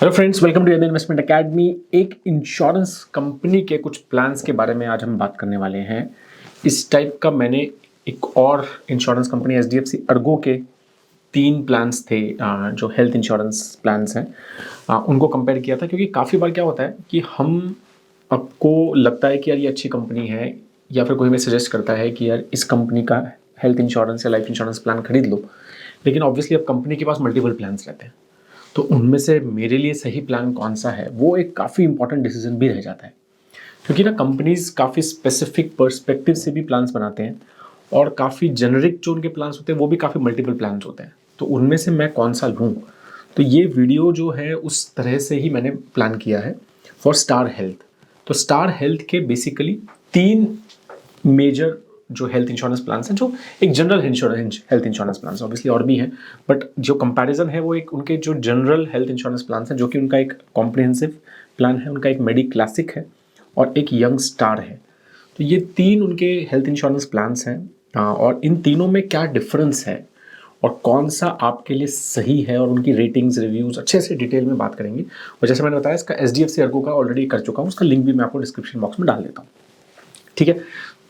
Hello friends, welcome to investment academy. एक insurance company के कुछ प्लान्स के बारे में आज हम बात करने वाले हैं। इस टाइप का मैंने एक और इंश्योरेंस कंपनी एचडीएफसी अर्गो के 3 प्लान्स थे, जो हेल्थ इंश्योरेंस प्लान्स हैं, उनको कंपेयर किया था। क्योंकि काफ़ी बार क्या होता है कि हम आपको लगता है कि यार ये अच्छी कंपनी है, या फिर कोई हमें सजेस्ट करता है कि यार इस कंपनी का हेल्थ इंश्योरेंस या लाइफ इंश्योरेंस प्लान खरीद लो। लेकिन ऑब्वियसली अब कंपनी के पास मल्टीपल प्लान्स रहते हैं, तो उनमें से मेरे लिए सही प्लान कौन सा है वो एक काफ़ी इंपॉर्टेंट डिसीजन भी रह जाता है। क्योंकि ना कंपनीज काफ़ी स्पेसिफिक पर्सपेक्टिव से भी प्लान्स बनाते हैं, और काफ़ी जेनरिक जो उनके प्लान्स होते हैं वो भी काफ़ी मल्टीपल प्लान्स होते हैं। तो उनमें से मैं कौन सा लूँ, तो ये वीडियो जो है उस तरह से ही मैंने प्लान किया है फॉर स्टार हेल्थ। तो स्टार हेल्थ के बेसिकली 3 मेजर जो हेल्थ इंश्योरेंस प्लान्स हैं, जो एक general health insurance plans, obviously और भी हैं, बट जो कंपैरिजन है वो एक उनके जो जनरल हेल्थ इंश्योरेंस प्लान्स हैं, जो कि उनका एक कॉम्प्रिहेंसिव प्लान है, उनका एक मेडी क्लासिक है और एक यंग स्टार है। तो ये 3 उनके हेल्थ इंश्योरेंस प्लान्स हैं। और इन तीनों में क्या डिफरेंस है और कौन सा आपके लिए सही है, और उनकी रेटिंग्स रिव्यूज़ अच्छे से डिटेल में बात करेंगे। और जैसे मैंने बताया, इसका एचडीएफसी अर्गो का ऑलरेडी कर चुका हूँ, उसका लिंक भी मैं आपको डिस्क्रिप्शन बॉक्स में डाल देता हूँ। ठीक है,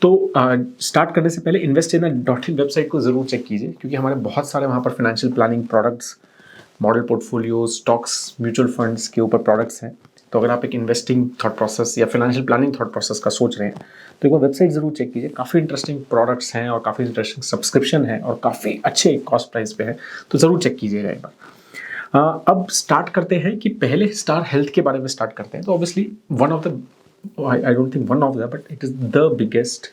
तो स्टार्ट करने से पहले इन्वेस्टिनर.इन वेबसाइट को ज़रूर चेक कीजिए, क्योंकि हमारे बहुत सारे वहाँ पर financial planning products, model portfolio, stocks, mutual funds के ऊपर प्रोडक्ट्स हैं। तो अगर आप एक इन्वेस्टिंग थॉट प्रोसेस या फाइनेंशियल प्लानिंग थॉट प्रोसेस का सोच रहे हैं, तो एक बार वेबसाइट ज़रूर चेक कीजिए। काफ़ी इंटरेस्टिंग प्रोडक्ट्स हैं और काफ़ी इंटरेस्टिंग सब्सक्रिप्शन है और काफ़ी अच्छे कॉस्ट प्राइस पे है, तो ज़रूर चेक कीजिएगा एक बार। अब स्टार्ट करते हैं कि पहले स्टार हेल्थ के बारे में स्टार्ट करते हैं। तो obviously one of the I don't think one of them, but it is the biggest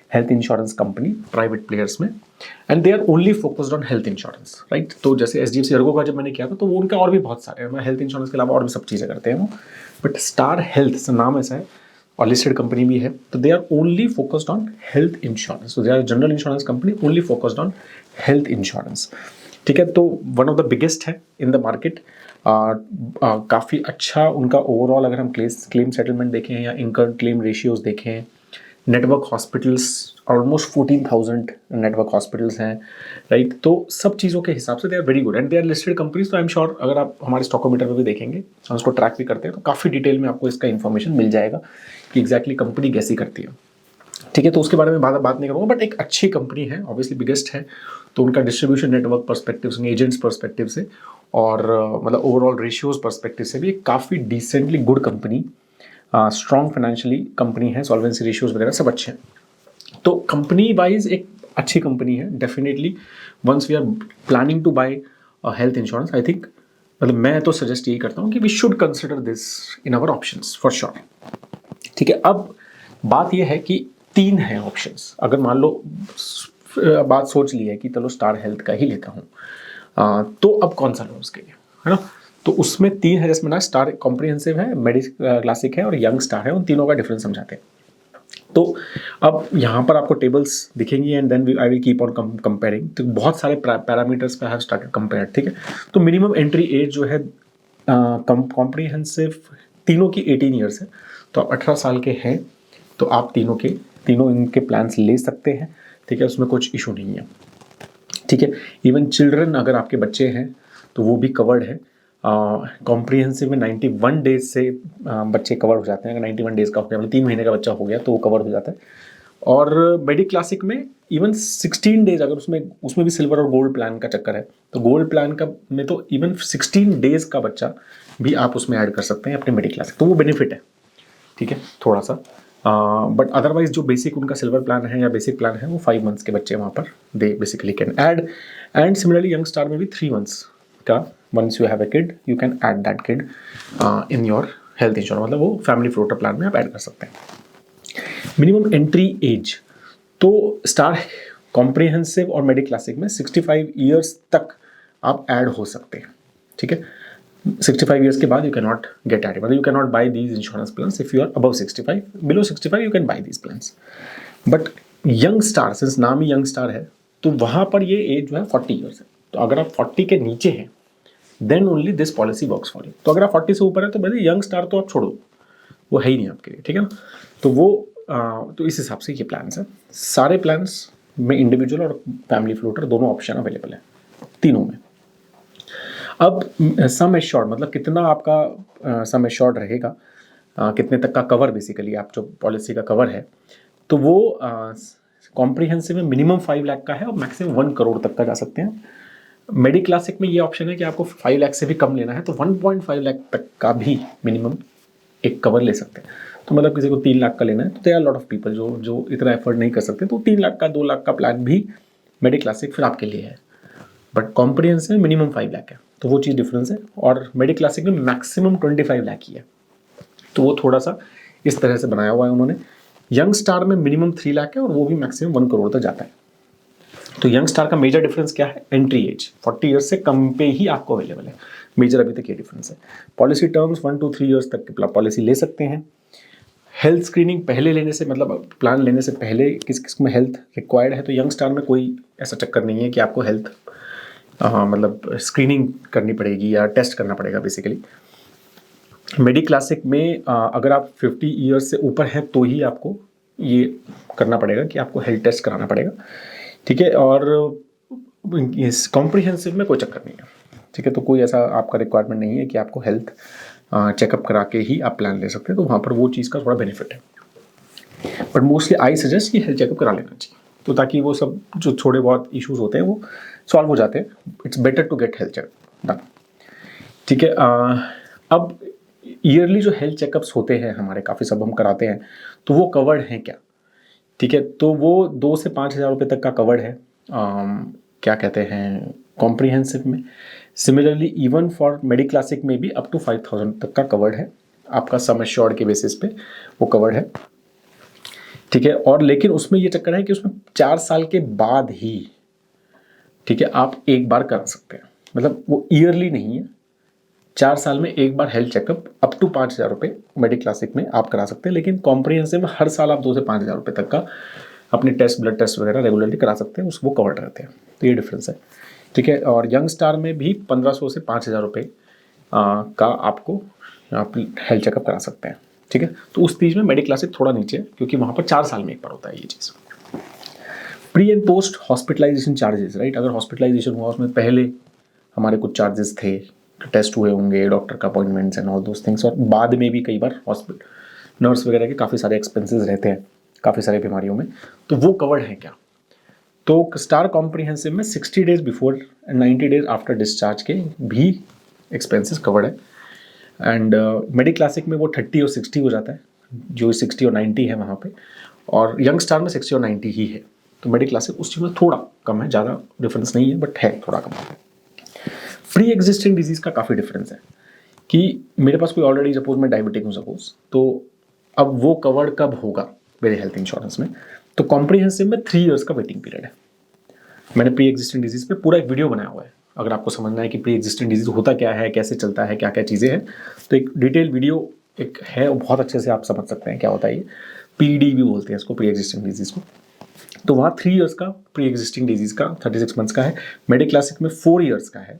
health insurance company private players में, and they are only focused on health insurance, right? तो जैसे HDFC Ergo का जब मैंने किया था, तो वो उनका और भी बहुत सारे हैं, हेल्थ इंश्योरेंस के अलावा और भी सब चीज़ें करते हैं वो, बट स्टार हेल्थ नाम ऐसा है और लिस्टेड कंपनी भी है। तो they are only focused on health insurance, they are general insurance company only focused on health insurance. ठीक है, तो वन ऑफ द बिगेस्ट है इन द मार्केट। काफ़ी अच्छा उनका ओवरऑल, अगर हम क्लेम सेटलमेंट देखें या इनकर्ड क्लेम रेशियोज देखें, network hospitals almost 14,000 network hospitals हैं, राइट? तो सब चीज़ों के हिसाब से they are very good and they are listed companies. तो आई एम श्योर अगर आप हमारे स्टॉकोमीटर पर भी देखेंगे, हम उसको ट्रैक भी करते हैं, तो काफ़ी डिटेल में आपको इसका इन्फॉर्मेशन मिल जाएगा कि एग्जैक्टली कंपनी कैसी करती है। ठीक है, तो उसके बारे में बात नहीं करूँगा, बट एक अच्छी कंपनी है, ऑब्वियसली बिगेस्ट है, तो उनका डिस्ट्रीब्यूशन नेटवर्क पर्सपेक्टिव से, एजेंट्स पर्सपेक्टिव से और मतलब ओवरऑल रेशियोज पर्सपेक्टिव से भी काफ़ी decently good company, strong financially company है, सॉल्वेंसी रेशियोज वगैरह सब अच्छे हैं। तो कंपनी वाइज एक अच्छी कंपनी है definitely. Once we are planning to buy health insurance, I think, मतलब मैं तो सजेस्ट यही करता हूँ कि we should consider this in our options for sure. ठीक है, अब बात यह है कि 3 हैं ऑप्शंस। अगर मान लो बात सोच ली है कि चलो स्टार हेल्थ का ही लेता हूँ, तो अब कौन सा लो उसके लिए, है ना? तो उसमें 3 है, जैसे मैंने स्टार कॉम्प्रिहेंसिव है, मेडी क्लासिक है और यंग स्टार है। उन तीनों का डिफरेंस समझाते हैं। तो अब यहाँ पर आपको टेबल्स दिखेंगी and then I will keep on comparing. तो बहुत सारे पैरामीटर्स पे हैव स्टार्टेड कंपेयर। ठीक है, तो मिनिमम एंट्री एज जो है कॉम्प्रिहेंसिव तीनों की 18 ईयर्स है। तो आप 18 साल के हैं तो आप तीनों इनके प्लान्स ले सकते हैं। ठीक है, उसमें कुछ इशू नहीं है। ठीक है, इवन चिल्ड्रन अगर आपके बच्चे हैं तो वो भी कवर्ड है। कॉम्प्रिहेंसिव में 91 डेज से बच्चे कवर हो जाते हैं। अगर 91 डेज का हो गया, मतलब 3 महीने का बच्चा हो गया, तो वो कवर हो जाता है। और मेडी क्लासिक में इवन 16 डेज, अगर उसमें भी सिल्वर और गोल्ड प्लान का चक्कर है, तो गोल्ड प्लान का में तो इवन 16 डेज का बच्चा भी आप उसमें ऐड कर सकते हैं अपने मेडी क्लासिक, तो वो बेनिफिट है। ठीक है, थोड़ा सा, बट अदरवाइज जो बेसिक उनका सिल्वर प्लान है या बेसिक प्लान है, वो 5 मंथ्स के बच्चे वहाँ पर they basically can add. And similarly young star में भी 3 मंथ्स का, once you have a kid you can add that kid in your health insurance, मतलब वो फैमिली फ्लोटर प्लान में आप ऐड कर सकते हैं। मिनिमम एंट्री एज तो स्टार कॉम्प्रिहेंसिव और मेडी क्लासिक में 65 ईयर्स तक आप ऐड हो सकते हैं। ठीक है, 65 years के बाद you cannot get added, मतलब you cannot buy these insurance plans if you are above 65. Below 65 you can buy these plans. But young star, since नाम ही young star है, तो वहाँ पर ये एज जो है 40 years है। तो अगर आप 40 के नीचे हैं then only this policy works for you. तो अगर आप 40 से ऊपर है तो भाई young star तो आप छोड़ो, वो है ही नहीं आपके लिए। ठीक है ना, तो वो तो इस हिसाब से ये प्लान्स हैं। सारे प्लान्स में इंडिविजुअल और फैमिली फ्लोटर दोनों ऑप्शन अवेलेबल है, तीनों में। अब सम एश्योर्ड मतलब कितना आपका सम एश्योर्ड रहेगा, कितने तक का कवर बेसिकली आप जो पॉलिसी का कवर है, तो वो कॉम्प्रिहेंसिव में मिनिमम 5 लाख का है और मैक्सिमम 1 करोड़ तक का जा सकते हैं। मेडी क्लासिक में ये ऑप्शन है कि आपको 5 लाख से भी कम लेना है तो 1.5 लाख तक का भी मिनिमम एक कवर ले सकते हैं। तो मतलब किसी को 3 लाख का लेना है तो there are lot of people जो इतना एफर्ट नहीं कर सकते, तो 3 लाख का 2 लाख का प्लान भी मेडी क्लासिक फिर आपके लिए है। बट कॉम्प्रिहेंसिव में मिनिमम 5 लाख है, तो वो चीज़ डिफरेंस है। और मेडी क्लासिक में मैक्सिमम 25 लाख ही है, तो वो थोड़ा सा इस तरह से बनाया हुआ है उन्होंने। यंग स्टार में मिनिमम 3 लाख है और वो भी मैक्सिमम 1 करोड़ तक जाता है। तो यंग स्टार का मेजर डिफरेंस क्या है? एंट्री एज 40 ईयर्स से कम पे ही आपको अवेलेबल है, मेजर अभी तक ये डिफरेंस है। पॉलिसी टर्म्स 1 to 3 ईयर्स तक की पॉलिसी ले सकते हैं। हेल्थ स्क्रीनिंग पहले लेने से मतलब प्लान लेने से पहले किस किस में हेल्थ रिक्वायर्ड है, तो यंग स्टार में कोई ऐसा चक्कर नहीं है कि आपको हेल्थ मतलब स्क्रीनिंग करनी पड़ेगी या टेस्ट करना पड़ेगा बेसिकली। मेडी क्लासिक में अगर आप 50 ईयर्स से ऊपर हैं तो ही आपको ये करना पड़ेगा कि आपको हेल्थ टेस्ट कराना पड़ेगा, ठीक है। और इस कॉम्प्रिहेंसिव में कोई चक्कर नहीं है, ठीक है। तो कोई ऐसा आपका रिक्वायरमेंट नहीं है कि आपको हेल्थ चेकअप करा के ही आप प्लान ले सकते हैं, तो वहाँ पर वो चीज़ का थोड़ा बेनिफिट है। बट मोस्टली आई सजेस्ट कि हेल्थ चेकअप करा लेना चाहिए, तो ताकि वो सब जो थोड़े बहुत इश्यूज होते हैं वो सॉल्व हो जाते हैं। It's better to get health checkup done, ठीक है। अब ईयरली जो हेल्थ चेकअप्स होते हैं हमारे काफ़ी सब हम कराते हैं, तो वो कवर्ड हैं क्या, ठीक है। तो वो 2 से 5 हज़ार रुपये तक का कवर्ड है, क्या कहते हैं, कॉम्प्रिहेंसिव में। Similarly even for medi classic में भी अप टू 5,000 तक का कवर्ड है, आपका सम एश्योर्ड के बेसिस पे वो कवर्ड है, ठीक है। और लेकिन उसमें ये चक्कर है कि उसमें 4 साल के बाद ही, ठीक है, आप एक बार करा सकते हैं, मतलब वो ईयरली नहीं है। 4 साल में एक बार हेल्थ चेकअप अप टू 5,000 रुपये मेडी क्लासिक में आप करा सकते हैं, लेकिन कॉम्प्रिहेंसिव में हर साल आप 2 से 5,000 रुपये तक का अपने टेस्ट ब्लड टेस्ट वगैरह रेगुलरली करा सकते हैं, उसको कवर रहते हैं। तो ये डिफरेंस है, ठीक है। और यंग स्टार में भी 1,500 से 5,000 रुपये का आपको आप हेल्थ चेकअप करा सकते हैं, ठीक है। तो उस चीज़ में मेडी क्लासिक थोड़ा नीचे है क्योंकि वहाँ पर 4 साल में एक बार होता है ये चीज़। Pre and post hospitalization charges, right. अगर हॉस्पिटलाइजेशन हुआ उसमें पहले हमारे कुछ चार्जेस थे, टेस्ट हुए होंगे, डॉक्टर का appointments and all those things, और बाद में भी कई बार हॉस्पिटल नर्स वगैरह के काफ़ी सारे एक्सपेंसेस रहते हैं काफ़ी सारी बीमारियों में, तो वो कवर्ड है क्या? तो स्टार कॉम्प्रिहेंसिव में 60 days before and 90 days after discharge के भी एक्सपेंसेस कवर्ड है। एंड मेडी क्लासिक में वो 30 और 60 हो जाता है, जो 60 और 90 है वहाँ पे, और यंग स्टार में 60 और 90 ही है। तो मेडी क्लासिक उस चीज़ में थोड़ा कम है, ज़्यादा डिफरेंस नहीं है बट है थोड़ा कम है। प्री एग्जिस्टिंग डिजीज़ का काफ़ी डिफरेंस है कि मेरे पास कोई ऑलरेडी सपोज मैं डायबिटिक हूँ सपोज, तो अब वो कवर्ड कब होगा मेरे हेल्थ इंश्योरेंस में? तो कॉम्प्रिहेंसिव में 3 इयर्स का वेटिंग पीरियड है। मैंने प्री एग्जिस्टिंग डिजीज़ पे पूरा एक वीडियो बनाया हुआ है, अगर आपको समझना है कि प्री एग्जिस्टिंग डिजीज़ होता क्या है, कैसे चलता है, क्या क्या चीज़ें हैं, तो एक डिटेल वीडियो एक है, और बहुत अच्छे से आप समझ सकते हैं क्या होता है ये। पीडी भी बोलते हैं इसको, प्री एग्जिस्टिंग डिजीज़ को। तो वहाँ 3 इयर्स का प्री एग्जिस्टिंग डिजीज़ का 36 मंथ्स का है। मेडी क्लासिक में 4 इयर्स का है,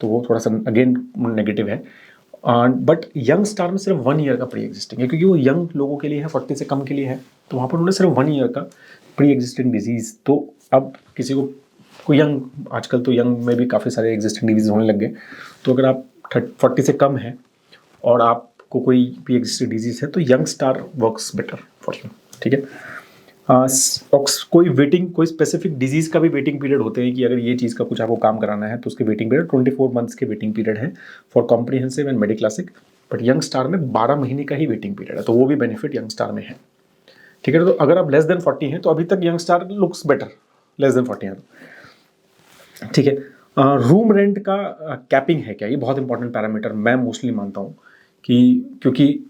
तो वो थोड़ा सा अगेन नेगेटिव है। बट यंग स्टार में सिर्फ 1 ईयर का प्री एग्जिस्टिंग है, क्योंकि वो यंग लोगों के लिए है, 40 से कम के लिए है, तो वहाँ पर उन्होंने सिर्फ 1 ईयर का प्री एग्जिस्टिंग डिजीज़। तो अब किसी को कोई यंग, आजकल तो यंग में भी काफ़ी सारे एग्जिस्टिंग डिजीज़ होने लग गए, तो अगर आप 40 से कम है और आपको कोई प्री एग्जिस्टिंग डिजीज़ है तो young star works better for you, ठीक है। कोई वेटिंग, कोई स्पेसिफिक डिजीज़ का भी वेटिंग पीरियड होते हैं कि अगर ये चीज़ का कुछ आपको काम कराना है तो उसके वेटिंग पीरियड 24 मंथ्स के वेटिंग पीरियड है for comprehensive and medi classic. But young star में 12 महीने का ही वेटिंग पीरियड है, तो वो भी बेनिफिट यंग स्टार में है, ठीक है। तो अगर आप लेस देन 40 हैं तो अभी तक young star looks better, less than 40 हैं तो, ठीक है। रूम रेंट का कैपिंग है क्या? ये बहुत इंपॉर्टेंट पैरामीटर मैं मोस्टली मानता हूँ कि, क्योंकि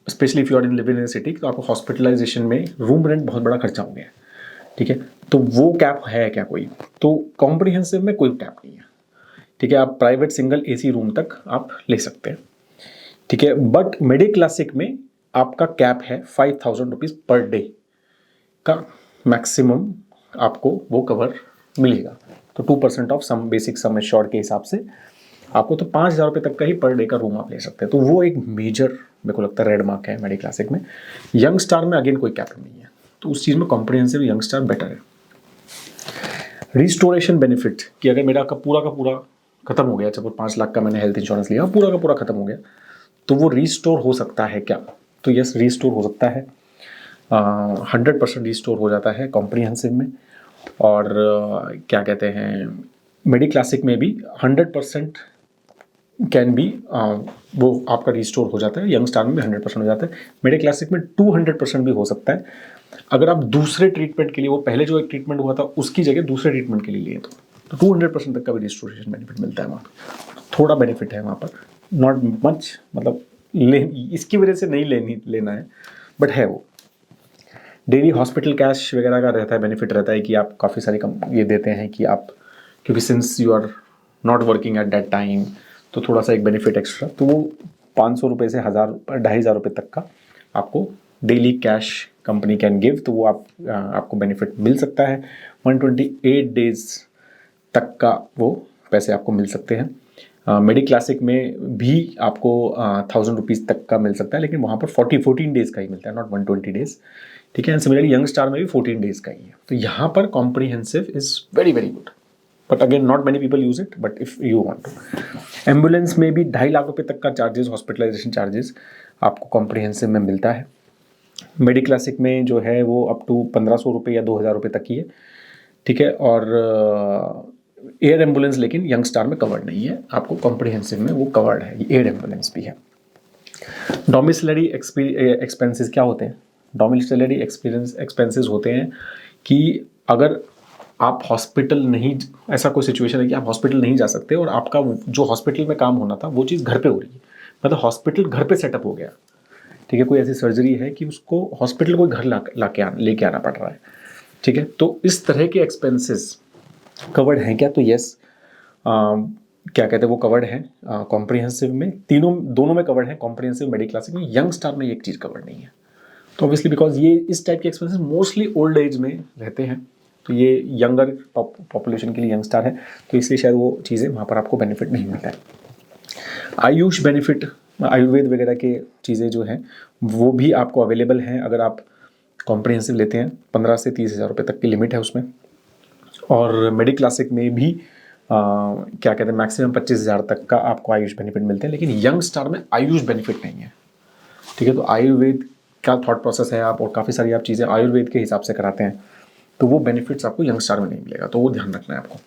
specially if you are in living in city, तो आपको हॉस्पिटलाइजेशन में रूम रेंट बहुत बड़ा खर्चा हो गया है, ठीक है। तो वो कैप है क्या कोई? तो कॉम्प्रिहेंसिव में कोई कैप नहीं है, ठीक है। आप प्राइवेट सिंगल एसी रूम तक आप ले सकते हैं, ठीक है। बट मेडी क्लासिक में आपका कैप है 5,000 रुपीज़ पर डे का मैक्सिमम आपको वो कवर मिलेगा। तो 2% of sum basic sum assured के हिसाब से आपको तो 5,000 रुपये तक का ही पर डे का रूम आप ले सकते हैं। तो वो एक मेजर मेरे को लगता है रेड मार्क है मेडी क्लासिक में। यंग स्टार में अगेन कोई कैप नहीं है, तो उस चीज़ में कॉम्प्रिहेंसिव यंग स्टार बेटर है। रिस्टोरेशन बेनिफिट कि अगर मेरा का पूरा खत्म हो गया, जब 5 लाख का मैंने हेल्थ इंश्योरेंस लिया पूरा का पूरा खत्म हो गया, तो वो रीस्टोर हो सकता है क्या? तो यस, रीस्टोर हो सकता है। 100% रीस्टोर हो जाता है कॉम्प्रिहेंसिव में। और क्या कहते हैं, मेडी क्लासिक में भी 100% कैन बी, वो आपका रिस्टोर हो जाता है। यंग स्टार में भी 100% हो जाता है। मेडी क्लासिक में 200% भी हो सकता है अगर आप दूसरे ट्रीटमेंट के लिए, वो पहले जो एक ट्रीटमेंट हुआ था उसकी जगह दूसरे ट्रीटमेंट के लिए लिए तो 200% तक का भी रिस्टोरेशन बेनिफिट मिलता है वहाँ पर। थोड़ा बेनिफिट है वहाँ पर, नॉट मच, मतलब इसकी वजह से नहीं लेना है, बट है वो। डेली हॉस्पिटल कैश वगैरह का रहता है, बेनिफिट रहता है कि आप काफ़ी सारी ये देते हैं कि आप, क्योंकि since you are not working at that time, तो थोड़ा सा एक बेनिफिट एक्स्ट्रा, तो वो 500 रुपये से 1000 2,500 रुपये तक का आपको daily cash company can give, तो वो आपको बेनिफिट मिल सकता है। 128 डेज तक का वो पैसे आपको मिल सकते हैं। मेडी क्लासिक में भी आपको 1000 रुपीज़ तक का मिल सकता है, लेकिन वहाँ पर 14 डेज़ का ही मिलता है, नॉट 120 डेज़। ठीक है, एंड सिमिलरली यंग स्टार में भी 14 डेज़ का ही है। तो यहाँ पर comprehensive is very very good, but again not many people use it, but if you want to. Ambulance में भी 2.5 लाख रुपये तक का चार्जेस, हॉस्पिटलाइजेशन चार्जेस आपको कॉम्प्रिहेंसिव में मिलता है। मेडी क्लासिक में जो है वो अप टू 1500 रुपये या 2000 रुपये तक की है। ठीक है, और एयर एम्बुलेंस लेकिन यंग स्टार में कवर्ड नहीं है, आपको कॉम्प्रिहेंसिव में वो कवर्ड है, एयर एम्बुलेंस भी है। डोमिसिलरी एक्सपेंसेस क्या होते हैं? डोमिसिलरी एक्सपेंसेस होते हैं कि अगर आप हॉस्पिटल नहीं, ऐसा कोई सिचुएशन है कि आप हॉस्पिटल नहीं जा सकते और आपका जो हॉस्पिटल में काम होना था वो चीज़ घर पे हो रही है, मतलब हॉस्पिटल घर पे सेटअप हो गया। ठीक है, कोई ऐसी सर्जरी है कि उसको हॉस्पिटल को घर लेके आना पड़ रहा है। ठीक है, तो इस तरह के एक्सपेंसेस कवर्ड हैं क्या? तो यस, क्या कहते हैं, वो कवर्ड है कॉम्प्रिहेंसिव में। दोनों में कवर्ड है, कॉम्प्रिहेंसिव, मेडी क्लासिक में। यंग स्टार में एक चीज़ कवर्ड नहीं है, तो ऑब्वियसली बिकॉज ये इस टाइप के एक्सपेंसेस मोस्टली ओल्ड एज में रहते हैं, तो ये यंगर पॉपुलेशन के लिए यंग स्टार है, तो इसलिए शायद वो चीज़ें वहाँ पर आपको बेनिफिट नहीं मिलता है। आयुष बेनिफिट, आयुर्वेद वगैरह के चीज़ें जो हैं वो भी आपको अवेलेबल हैं अगर आप कॉम्प्रिहेंसिव लेते हैं। 15 से 30,000 रुपये तक की लिमिट है उसमें। और मेडी क्लासिक में भी क्या कहते हैं, मैक्सिमम 25,000 तक का आपको आयुष बेनिफिट मिलते हैं, लेकिन यंग स्टार में आयुष बेनिफिट नहीं है। ठीक है, तो आयुर्वेद का थॉट प्रोसेस है आप, और काफ़ी सारी आप चीज़ें आयुर्वेद के हिसाब से कराते हैं, तो वो बेनिफिट्स आपको यंग स्टार में नहीं मिलेगा, तो वो ध्यान रखना है आपको।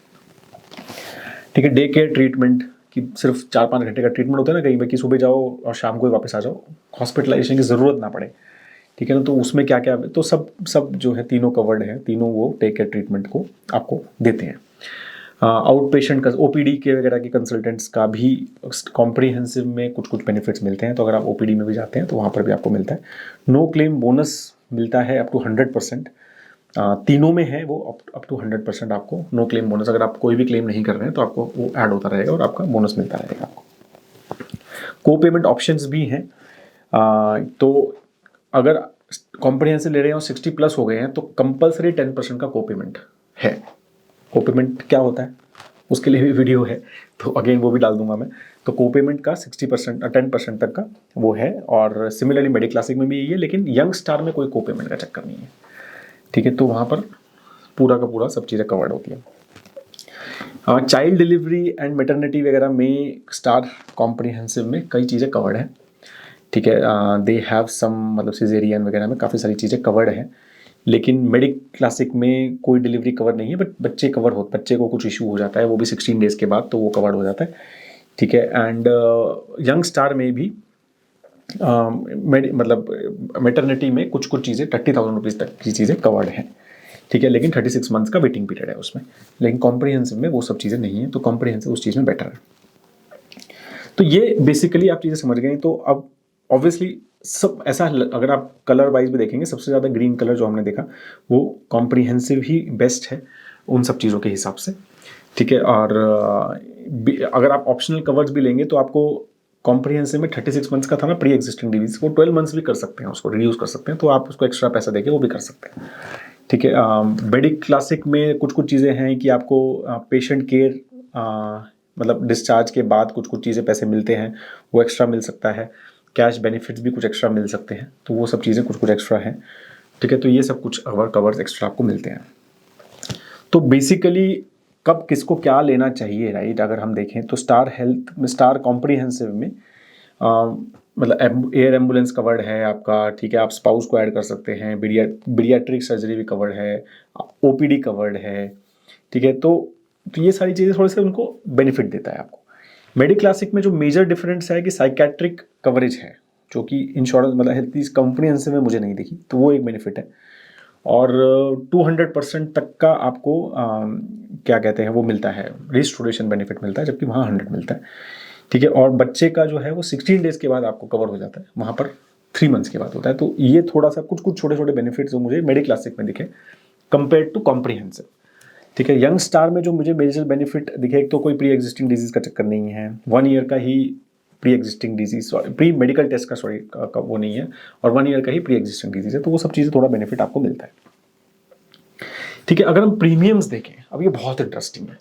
ठीक है, डे केयर ट्रीटमेंट कि सिर्फ 4-5 घंटे का ट्रीटमेंट होता है ना कहीं पे, कि सुबह जाओ और शाम को ही वापस आ जाओ, हॉस्पिटलाइजेशन की ज़रूरत ना पड़े। ठीक है ना, तो उसमें क्या क्या, तो सब जो है तीनों कवर्ड है, तीनों वो डे केयर ट्रीटमेंट को आपको देते हैं। आउट पेशेंट का ओपीडी के वगैरह के कंसल्टेंट्स का भी कॉम्प्रिहेंसिव में कुछ कुछ बेनिफिट्स मिलते हैं, तो अगर आप ओपीडी में भी जाते हैं तो वहाँ पर भी आपको मिलता है। नो क्लेम बोनस मिलता है अप टू 100%, तीनों में है वो, अप टू 100% आपको नो क्लेम बोनस, अगर आप कोई भी क्लेम नहीं कर रहे हैं तो आपको वो ऐड होता रहेगा और आपका बोनस मिलता रहेगा आपको। को पेमेंट ऑप्शंस भी हैं, तो अगर कॉम्प्रिहेंसिव ले रहे हैं और 60+ हो गए हैं तो कंपलसरी 10% का को पेमेंट है। को पेमेंट क्या होता है उसके लिए भी वीडियो है, तो अगेन वो भी डाल दूंगा मैं। तो को पेमेंट का 60% 10% तक का वो है, और सिमिलरली मेडी क्लासिक में भी यही है, लेकिन यंग स्टार में कोई को पेमेंट का चक्कर नहीं है। ठीक है, तो वहाँ पर पूरा का पूरा सब चीज़ें कवर्ड होती है। चाइल्ड डिलीवरी एंड मैटरनिटी वगैरह में स्टार कॉम्प्रिहेंसिव में कई चीज़ें कवर्ड हैं। ठीक है, दे हैव सम, मतलब सिजेरियन वगैरह में काफ़ी सारी चीज़ें कवर्ड हैं, लेकिन मेडी क्लासिक में कोई डिलीवरी कवर नहीं है, बट बच्चे बच्चे को कुछ इशू हो जाता है, वो भी 16 डेज़ के बाद, तो वो कवर्ड हो जाता है। ठीक है, एंड यंग स्टार में भी मतलब मैटरनिटी में कुछ कुछ चीज़ें 30,000 रुपीज़ तक की चीज़ें कवर्ड हैं। ठीक है, लेकिन 36 मंथ्स का वेटिंग पीरियड है उसमें, लेकिन कॉम्प्रिहेंसिव में वो सब चीज़ें नहीं है, तो कॉम्प्रिहेंसिव उस चीज़ में बेटर है। तो ये बेसिकली आप चीज़ें समझ गए। तो अब ऑब्वियसली सब ऐसा, अगर आप कलर वाइज भी देखेंगे, सबसे ज़्यादा ग्रीन कलर जो हमने देखा वो कॉम्प्रिहेंसिव ही बेस्ट है उन सब चीज़ों के हिसाब से। ठीक है, और अगर आप ऑप्शनल कवर्स भी लेंगे तो आपको कॉम्प्रिहेंसिव में 36 मंथ्स का था ना प्री एग्जिस्टिंग डिजीज, वो 12 मंथ्स भी कर सकते हैं, उसको रिड्यूस कर सकते हैं, तो आप उसको एक्स्ट्रा पैसा देके वो भी कर सकते हैं। ठीक है, मेडी क्लासिक में कुछ कुछ चीज़ें हैं कि आपको पेशेंट केयर, मतलब डिस्चार्ज के बाद कुछ कुछ चीज़ें पैसे मिलते हैं, वो एक्स्ट्रा मिल सकता है। कैश बेनिफिट्स भी कुछ एक्स्ट्रा मिल सकते हैं, तो वो सब चीज़ें कुछ कुछ एक्स्ट्रा हैं। ठीक है, तो ये सब कुछ कवर्स एक्स्ट्रा आपको मिलते हैं। तो बेसिकली कब किसको क्या लेना चाहिए, राइट। अगर हम देखें तो स्टार हेल्थ में, स्टार कॉम्प्रिहेंसिव में मतलब एयर एम्बुलेंस कवर्ड है आपका, ठीक है, आप स्पाउस को ऐड कर सकते हैं, बीडियाट्रिक सर्जरी भी कवर्ड है, ओपीडी कवर्ड है, ठीक है। तो ये सारी चीज़ें थोड़े से उनको बेनिफिट देता है आपको। मेडिक्लासिक में जो मेजर डिफरेंस है कि साइकेट्रिक कवरेज है, जो कि इंश्योरेंस मतलब हेल्थ कंप्रिहेंसिव में मुझे नहीं दिखी, तो वो एक बेनिफिट है। और 200% तक का आपको क्या कहते हैं वो मिलता है, रिस्टोरेशन बेनिफिट मिलता है, जबकि वहाँ 100 मिलता है, ठीक है। और बच्चे का जो है वो 16 डेज के बाद आपको कवर हो जाता है, वहाँ पर 3 मंथ्स के बाद होता है। तो ये थोड़ा सा कुछ छोटे छोटे बेनिफिट्स जो मुझे मेडिक्लासिक में दिखे कंपेयर टू कॉम्प्रिहेंसिव, ठीक है। यंग स्टार में जो मुझे मेजर बेनिफिट दिखे, एक तो कोई प्री एग्जिस्टिंग डिजीज का चक्कर नहीं है, 1 ईयर का ही pre existing disease, pre medical test का सॉरी का वो नहीं है, और 1 ईयर का ही प्री एग्जिस्टिंग डिजीज है, तो वो सब चीज़ें थोड़ा बेनिफिट आपको मिलता है, ठीक है। अगर हम प्रीमियम्स देखें, अब ये बहुत इंटरेस्टिंग है।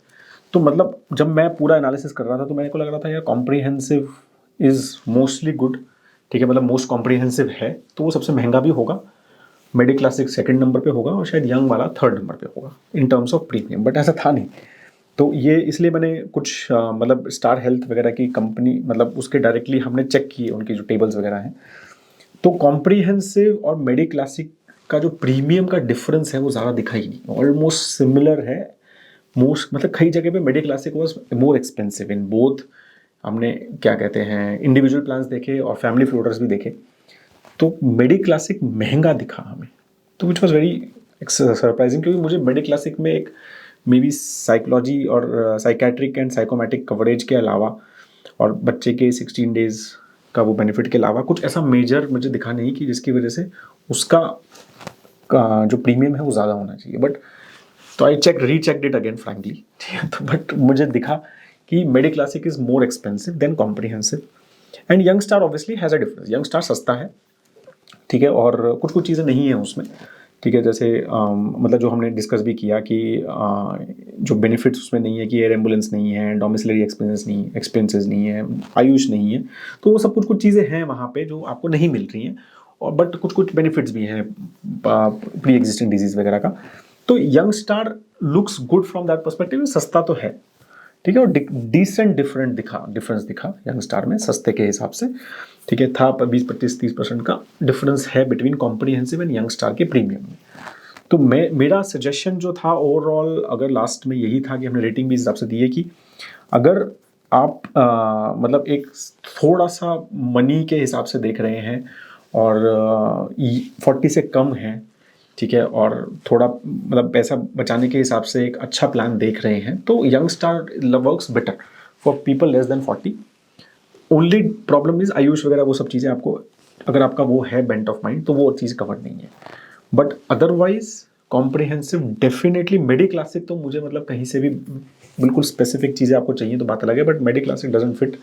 तो मतलब जब मैं पूरा एनालिसिस कर रहा था तो मेरे को लग रहा था यार कॉम्प्रिहेंसिव इज़ मोस्टली गुड, ठीक है, मतलब मोस्ट कॉम्प्रिहेंसिव है, तो वो सबसे महंगा भी होगा, मेडिक्लासिक सेकंड नंबर पे होगा, और शायद यंग वाला थर्ड नंबर पे होगा in terms of premium, but ऐसा था नहीं। तो ये इसलिए मैंने कुछ मतलब स्टार हेल्थ वगैरह की कंपनी, मतलब उसके डायरेक्टली हमने चेक किए उनकी जो टेबल्स वगैरह हैं, तो कॉम्प्रिहेंसिव और मेडिक्लासिक का जो प्रीमियम का डिफरेंस है वो ज़्यादा दिखा ही नहीं, ऑलमोस्ट सिमिलर है। मोस्ट मतलब कई जगह पे Mediclassic was more expensive in both. हमने क्या कहते हैं इंडिविजुअल प्लान्स देखे और फैमिली फ्लोटर्स भी देखे, तो मेडिक्लासिक महंगा दिखा हमें, तो विच वॉज वेरी सरप्राइजिंग, क्योंकि मुझे मेडिक्लासिक में एक मे बी साइकोलॉजी और साइकेट्रिक एंड साइकोमेटिक कवरेज के अलावा और बच्चे के 16 डेज का वो बेनिफिट के अलावा कुछ ऐसा मेजर मुझे दिखा नहीं कि जिसकी वजह से उसका जो प्रीमियम है वो ज़्यादा होना चाहिए। बट तो आई रीचेक्ड इट अगेन फ्रैंकली, ठीक है। तो बट मुझे दिखा कि Mediclassic is more expensive than comprehensive, and young star obviously has a difference. Young star सस्ता है, ठीक है, और कुछ कुछ चीज़ें नहीं है उसमें, ठीक है, जैसे मतलब जो हमने डिस्कस भी किया कि जो बेनिफिट्स उसमें नहीं है कि एयर एम्बुलेंस नहीं है, डोमिसिलरी एक्सपेंसेस नहीं है, आयुष नहीं है, तो वो सब कुछ कुछ चीज़ें हैं वहाँ पे जो आपको नहीं मिल रही हैं, और बट कुछ कुछ बेनिफिट्स भी हैं प्री एग्जिस्टिंग डिजीज़ वगैरह का। तो young star looks good from that perspective, सस्ता तो है, ठीक है, और डिसेंट डिफरेंस दिखा यंग स्टार में सस्ते के हिसाब से, ठीक है, था 20-25-30% का डिफरेंस है between comprehensive and young star के प्रीमियम में। तो मेरा सजेशन जो था ओवरऑल, अगर लास्ट में यही था कि हमने रेटिंग भी इस हिसाब से दी है कि अगर आप मतलब एक थोड़ा सा मनी के हिसाब से देख रहे हैं और 40 से कम है, ठीक है, और थोड़ा मतलब पैसा बचाने के हिसाब से एक अच्छा प्लान देख रहे हैं, तो young star works better for people less than 40। Only problem is Ayush वगैरह वो सब चीज़ें आपको, अगर आपका वो है बेंट ऑफ माइंड, तो वो चीज़ कवर नहीं है। But otherwise comprehensive definitely, Mediclassic तो मुझे मतलब कहीं से भी बिल्कुल स्पेसिफिक चीज़ें आपको चाहिए तो बात अलग है, but mediclassic doesn't fit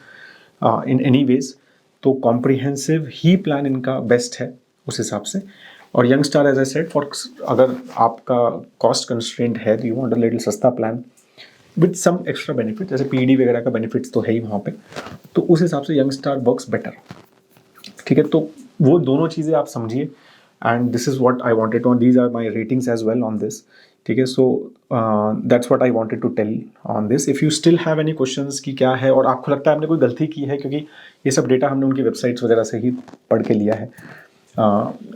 in any ways, तो कॉम्प्रिहेंसिव ही प्लान इनका बेस्ट है उस हिसाब से। और young star as I said, for अगर आपका कॉस्ट कंस्ट्रेंट है तो यू वांट अ लिटिल सस्ता plan with some extra benefit, जैसे पीडी वगैरह का बेनिफिट्स तो है ही वहाँ पे, तो उस हिसाब से यंग स्टार वर्क्स बेटर, ठीक है। तो वो दोनों चीज़ें आप समझिए, and this is what I wanted to, these are my ratings as well on this, ठीक है। So that's what I wanted to tell on this. If you still have any questions कि क्या है और आपको लगता है आपने कोई गलती की है, क्योंकि ये सब डेटा हमने उनकी वेबसाइट्स वगैरह से ही पढ़ के लिया है,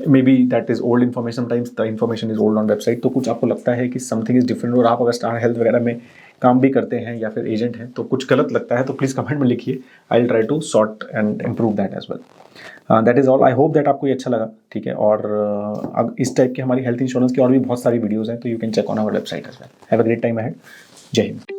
may be that is old information, sometimes the information is old on website, तो कुछ आपको लगता है कि समथिंग इज़ डिफरेंट, और आप अगर स्टार हेल्थ वगैरह में काम भी करते हैं या फिर एजेंट हैं तो कुछ गलत लगता है तो प्लीज़ कमेंट में लिखिए, I will try to sort and improve that as well. That is all, I hope that आपको ये अच्छा लगा, ठीक है। और इस टाइप की हमारी हेल्थ इंश्योरेंस की और भी बहुत सारी वीडियोज़ हैं, तो you can check on our website as well. Have a great time ahead. जय हिंद।